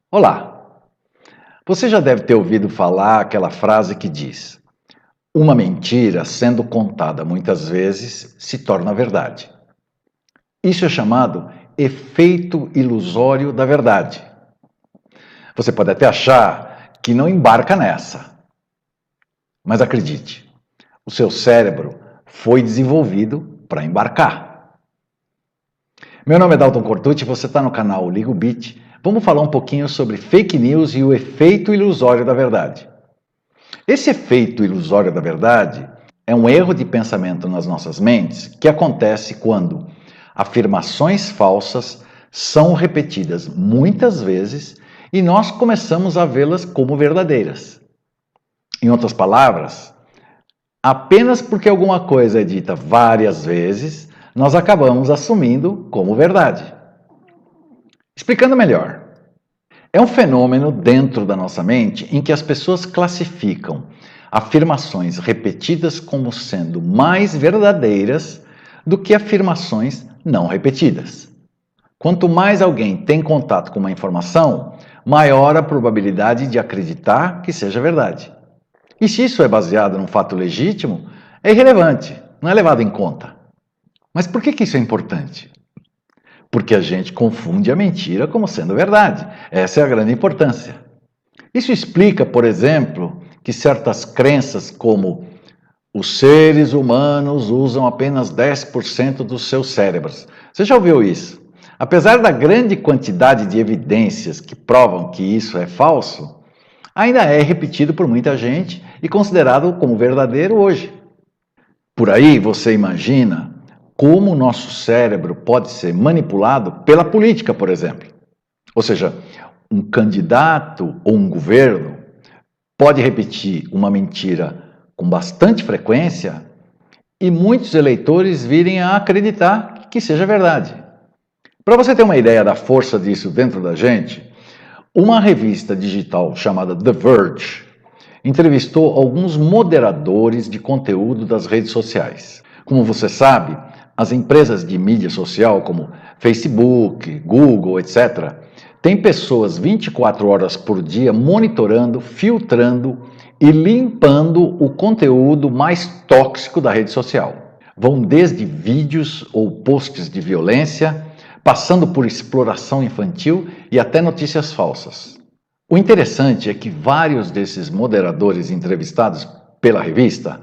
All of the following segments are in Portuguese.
Olá! Você já deve ter ouvido falar aquela frase que diz: uma mentira sendo contada muitas vezes se torna verdade. Isso é chamado efeito ilusório da verdade. Você pode até achar que não embarca nessa, mas acredite, o seu cérebro foi desenvolvido para embarcar. Meu nome é Dalton Cortucci e você está no canal Liga o Bit. Vamos falar um pouquinho sobre fake news e o efeito ilusório da verdade. Esse efeito ilusório da verdade é um erro de pensamento nas nossas mentes que acontece quando afirmações falsas são repetidas muitas vezes e nós começamos a vê-las como verdadeiras. Em outras palavras, apenas porque alguma coisa é dita várias vezes, nós acabamos assumindo como verdade. Explicando melhor, é um fenômeno dentro da nossa mente em que as pessoas classificam afirmações repetidas como sendo mais verdadeiras do que afirmações não repetidas. Quanto mais alguém tem contato com uma informação, maior a probabilidade de acreditar que seja verdade. E se isso é baseado num fato legítimo, é irrelevante, não é levado em conta. Mas por que isso é importante? Porque a gente confunde a mentira como sendo verdade. Essa é a grande importância. Isso explica, por exemplo, que certas crenças como os seres humanos usam apenas 10% dos seus cérebros. Você já ouviu isso? Apesar da grande quantidade de evidências que provam que isso é falso, ainda é repetido por muita gente e considerado como verdadeiro hoje. Por aí você imagina como o nosso cérebro pode ser manipulado pela política, por exemplo. Ou seja, um candidato ou um governo pode repetir uma mentira com bastante frequência e muitos eleitores virem a acreditar que seja verdade. Para você ter uma ideia da força disso dentro da gente, uma revista digital chamada The Verge entrevistou alguns moderadores de conteúdo das redes sociais. Como você sabe, as empresas de mídia social como Facebook, Google, etc., têm pessoas 24 horas por dia monitorando, filtrando e limpando o conteúdo mais tóxico da rede social. Vão desde vídeos ou posts de violência, passando por exploração infantil e até notícias falsas. O interessante é que vários desses moderadores entrevistados pela revista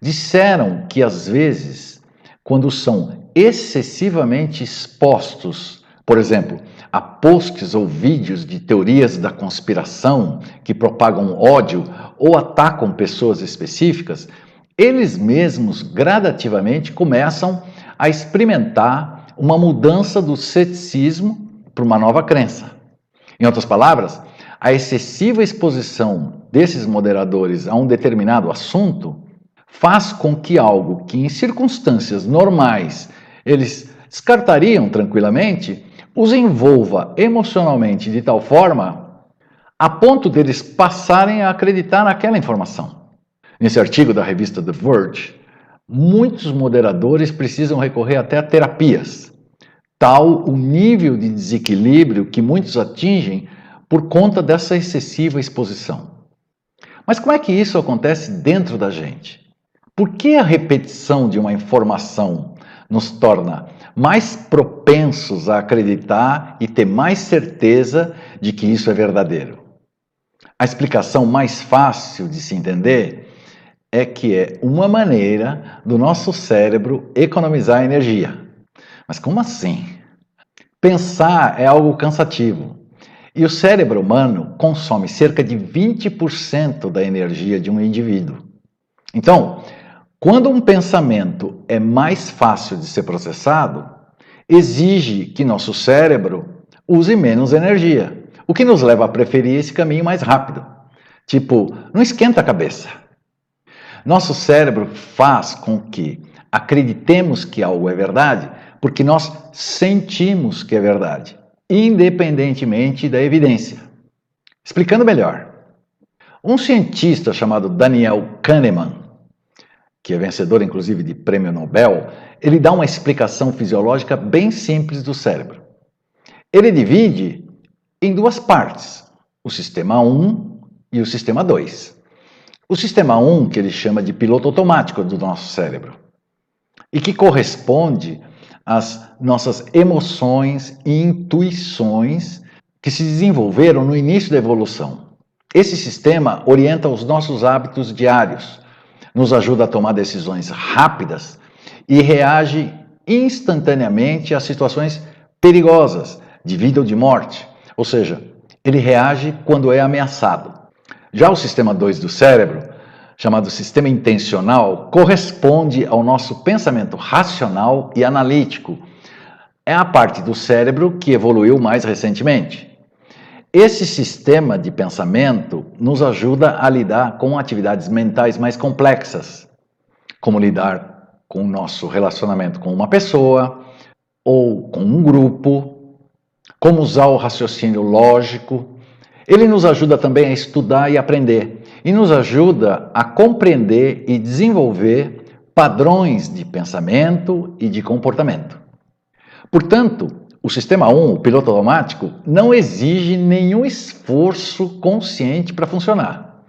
disseram que, às vezes, quando são excessivamente expostos, por exemplo, a posts ou vídeos de teorias da conspiração que propagam ódio ou atacam pessoas específicas, eles mesmos gradativamente começam a experimentar uma mudança do ceticismo para uma nova crença. Em outras palavras, a excessiva exposição desses moderadores a um determinado assunto faz com que algo que em circunstâncias normais eles descartariam tranquilamente, os envolva emocionalmente de tal forma a ponto deles passarem a acreditar naquela informação. Nesse artigo da revista The Verge, muitos moderadores precisam recorrer até a terapias, tal o nível de desequilíbrio que muitos atingem por conta dessa excessiva exposição. Mas como é que isso acontece dentro da gente? Por que a repetição de uma informação nos torna mais propensos a acreditar e ter mais certeza de que isso é verdadeiro? A explicação mais fácil de se entender é que é uma maneira do nosso cérebro economizar energia. Mas como assim? Pensar é algo cansativo. E o cérebro humano consome cerca de 20% da energia de um indivíduo. Então, quando um pensamento é mais fácil de ser processado, exige que nosso cérebro use menos energia, o que nos leva a preferir esse caminho mais rápido. Tipo, não esquenta a cabeça. Nosso cérebro faz com que acreditemos que algo é verdade porque nós sentimos que é verdade, independentemente da evidência. Explicando melhor, um cientista chamado Daniel Kahneman, que é vencedor inclusive de prêmio Nobel, ele dá uma explicação fisiológica bem simples do cérebro. Ele divide em duas partes, o sistema 1 e o sistema 2. O sistema 1, que ele chama de piloto automático do nosso cérebro, e que corresponde às nossas emoções e intuições que se desenvolveram no início da evolução. Esse sistema orienta os nossos hábitos diários, nos ajuda a tomar decisões rápidas e reage instantaneamente a situações perigosas, de vida ou de morte. Ou seja, ele reage quando é ameaçado. Já o sistema 2 do cérebro, chamado sistema intencional, corresponde ao nosso pensamento racional e analítico. É a parte do cérebro que evoluiu mais recentemente. Esse sistema de pensamento nos ajuda a lidar com atividades mentais mais complexas, como lidar com o nosso relacionamento com uma pessoa ou com um grupo, como usar o raciocínio lógico. Ele nos ajuda também a estudar e aprender, e nos ajuda a compreender e desenvolver padrões de pensamento e de comportamento. Portanto, o sistema 1, o piloto automático, não exige nenhum esforço consciente para funcionar.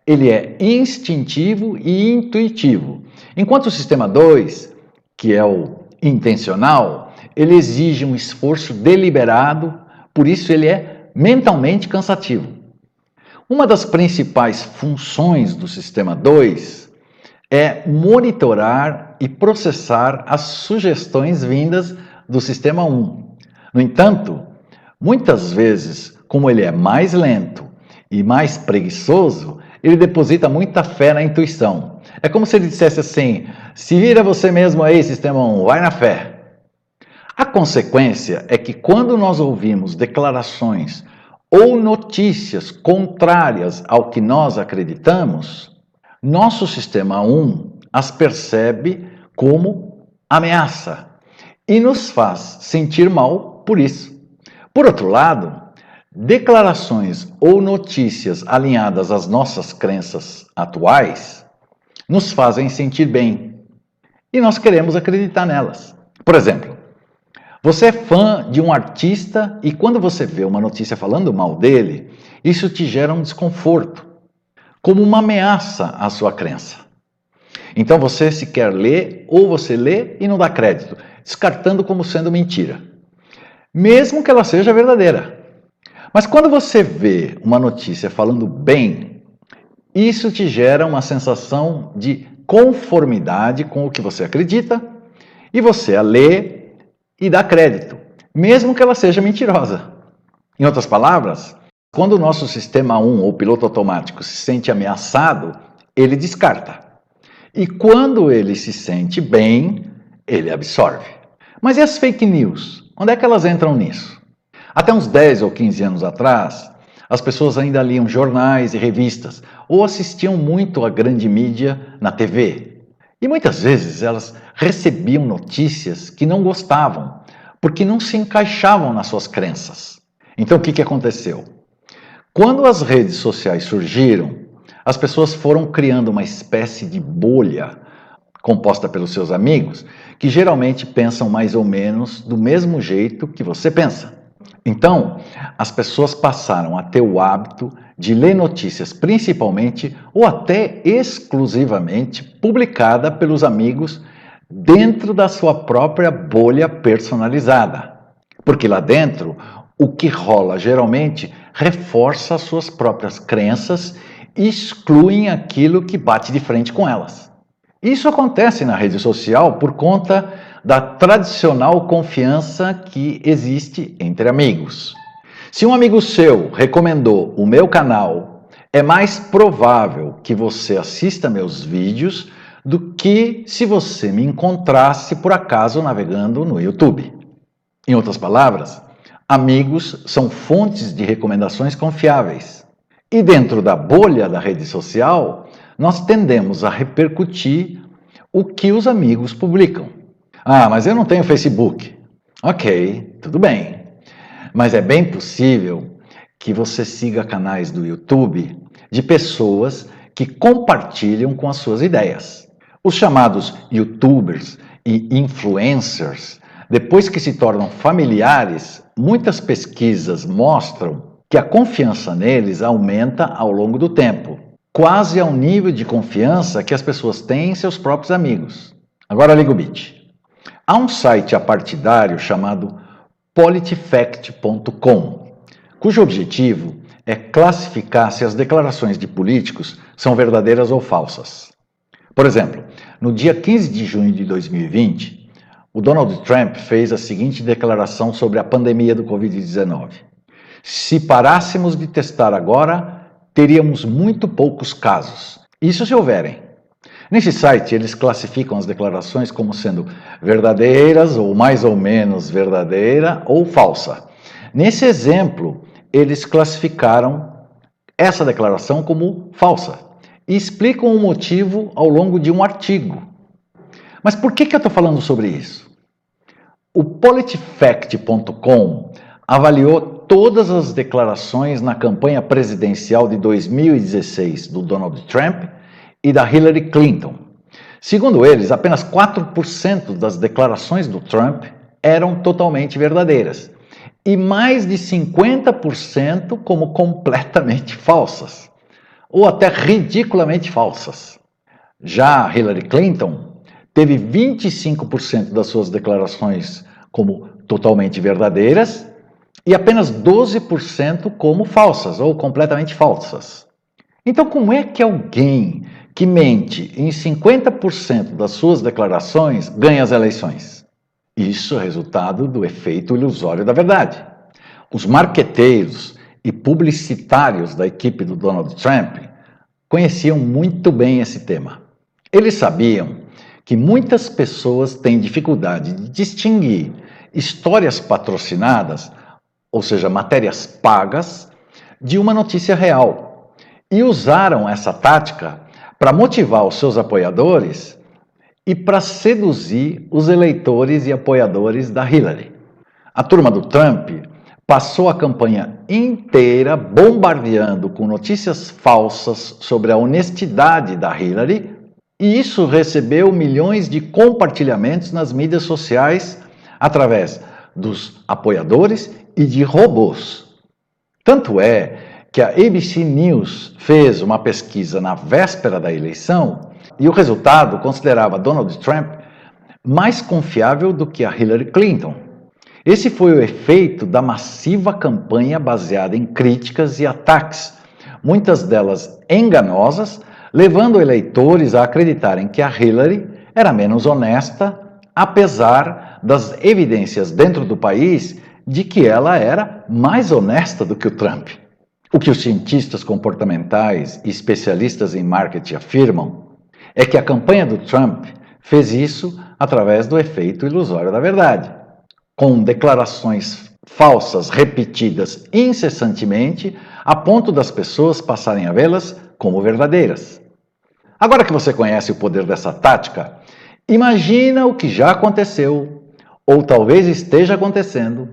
Ele é instintivo e intuitivo. Enquanto o sistema 2, que é o intencional, ele exige um esforço deliberado, por isso ele é mentalmente cansativo. Uma das principais funções do sistema 2 é monitorar e processar as sugestões vindas do sistema 1. No entanto, muitas vezes, como ele é mais lento e mais preguiçoso, ele deposita muita fé na intuição. É como se ele dissesse assim: se vira você mesmo aí, sistema 1, vai na fé. A consequência é que quando nós ouvimos declarações ou notícias contrárias ao que nós acreditamos, nosso sistema 1 as percebe como ameaça e nos faz sentir mal por isso. Por outro lado, declarações ou notícias alinhadas às nossas crenças atuais nos fazem sentir bem e nós queremos acreditar nelas. Por exemplo, você é fã de um artista e quando você vê uma notícia falando mal dele, isso te gera um desconforto, como uma ameaça à sua crença. Então você sequer lê ou você lê e não dá crédito, descartando como sendo mentira, mesmo que ela seja verdadeira. Mas quando você vê uma notícia falando bem, isso te gera uma sensação de conformidade com o que você acredita e você a lê e dá crédito, mesmo que ela seja mentirosa. Em outras palavras, quando o nosso sistema 1 ou piloto automático se sente ameaçado, ele descarta. E quando ele se sente bem, ele absorve. Mas e as fake news? Onde é que elas entram nisso? Até uns 10 ou 15 anos atrás, as pessoas ainda liam jornais e revistas ou assistiam muito à grande mídia na TV. E muitas vezes elas recebiam notícias que não gostavam, porque não se encaixavam nas suas crenças. Então o que aconteceu? Quando as redes sociais surgiram, as pessoas foram criando uma espécie de bolha composta pelos seus amigos, que geralmente pensam mais ou menos do mesmo jeito que você pensa. Então, as pessoas passaram a ter o hábito de ler notícias principalmente ou até exclusivamente publicada pelos amigos dentro da sua própria bolha personalizada. Porque lá dentro, o que rola geralmente reforça as suas próprias crenças e excluem aquilo que bate de frente com elas. Isso acontece na rede social por conta da tradicional confiança que existe entre amigos. Se um amigo seu recomendou o meu canal, é mais provável que você assista meus vídeos do que se você me encontrasse por acaso navegando no YouTube. Em outras palavras, amigos são fontes de recomendações confiáveis. E dentro da bolha da rede social, nós tendemos a repercutir o que os amigos publicam. Ah, mas eu não tenho Facebook. Ok, tudo bem. Mas é bem possível que você siga canais do YouTube de pessoas que compartilham com as suas ideias. Os chamados YouTubers e influencers Depois que se tornam familiares, muitas pesquisas mostram que a confiança neles aumenta ao longo do tempo, quase ao nível de confiança que as pessoas têm em seus próprios amigos. Agora liga o beat. Há um site apartidário chamado politifact.com, cujo objetivo é classificar se as declarações de políticos são verdadeiras ou falsas. Por exemplo, no dia 15 de junho de 2020, o Donald Trump fez a seguinte declaração sobre a pandemia do Covid-19. Se parássemos de testar agora, teríamos muito poucos casos. Isso se houverem. Nesse site, eles classificam as declarações como sendo verdadeiras ou mais ou menos verdadeira ou falsa. Nesse exemplo, eles classificaram essa declaração como falsa e explicam o motivo ao longo de um artigo. Mas por que eu estou falando sobre isso? O politifact.com avaliou todas as declarações na campanha presidencial de 2016 do Donald Trump e da Hillary Clinton. Segundo eles, apenas 4% das declarações do Trump eram totalmente verdadeiras e mais de 50% como completamente falsas, ou até ridiculamente falsas. Já Hillary Clinton teve 25% das suas declarações como totalmente verdadeiras e apenas 12% como falsas ou completamente falsas. Então, como é que alguém que mente em 50% das suas declarações ganha as eleições? Isso é resultado do efeito ilusório da verdade. Os marqueteiros e publicitários da equipe do Donald Trump conheciam muito bem esse tema. Eles sabiam que muitas pessoas têm dificuldade de distinguir histórias patrocinadas, ou seja, matérias pagas, de uma notícia real. E usaram essa tática para motivar os seus apoiadores e para seduzir os eleitores e apoiadores da Hillary. A turma do Trump passou a campanha inteira bombardeando com notícias falsas sobre a honestidade da Hillary, e isso recebeu milhões de compartilhamentos nas mídias sociais através dos apoiadores e de robôs. Tanto é que a ABC News fez uma pesquisa na véspera da eleição e o resultado considerava Donald Trump mais confiável do que a Hillary Clinton. Esse foi o efeito da massiva campanha baseada em críticas e ataques, muitas delas enganosas, levando eleitores a acreditarem que a Hillary era menos honesta, apesar das evidências dentro do país de que ela era mais honesta do que o Trump. O que os cientistas comportamentais e especialistas em marketing afirmam é que a campanha do Trump fez isso através do efeito ilusório da verdade, com declarações falsas repetidas incessantemente a ponto das pessoas passarem a vê-las como verdadeiras. Agora que você conhece o poder dessa tática, imagina o que já aconteceu, ou talvez esteja acontecendo,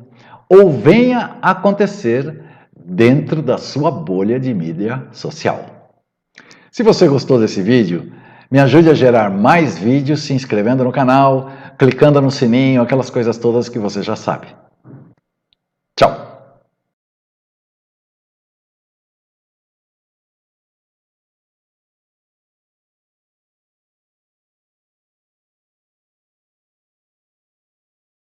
ou venha a acontecer dentro da sua bolha de mídia social. Se você gostou desse vídeo, me ajude a gerar mais vídeos se inscrevendo no canal, clicando no sininho, aquelas coisas todas que você já sabe. Tchau!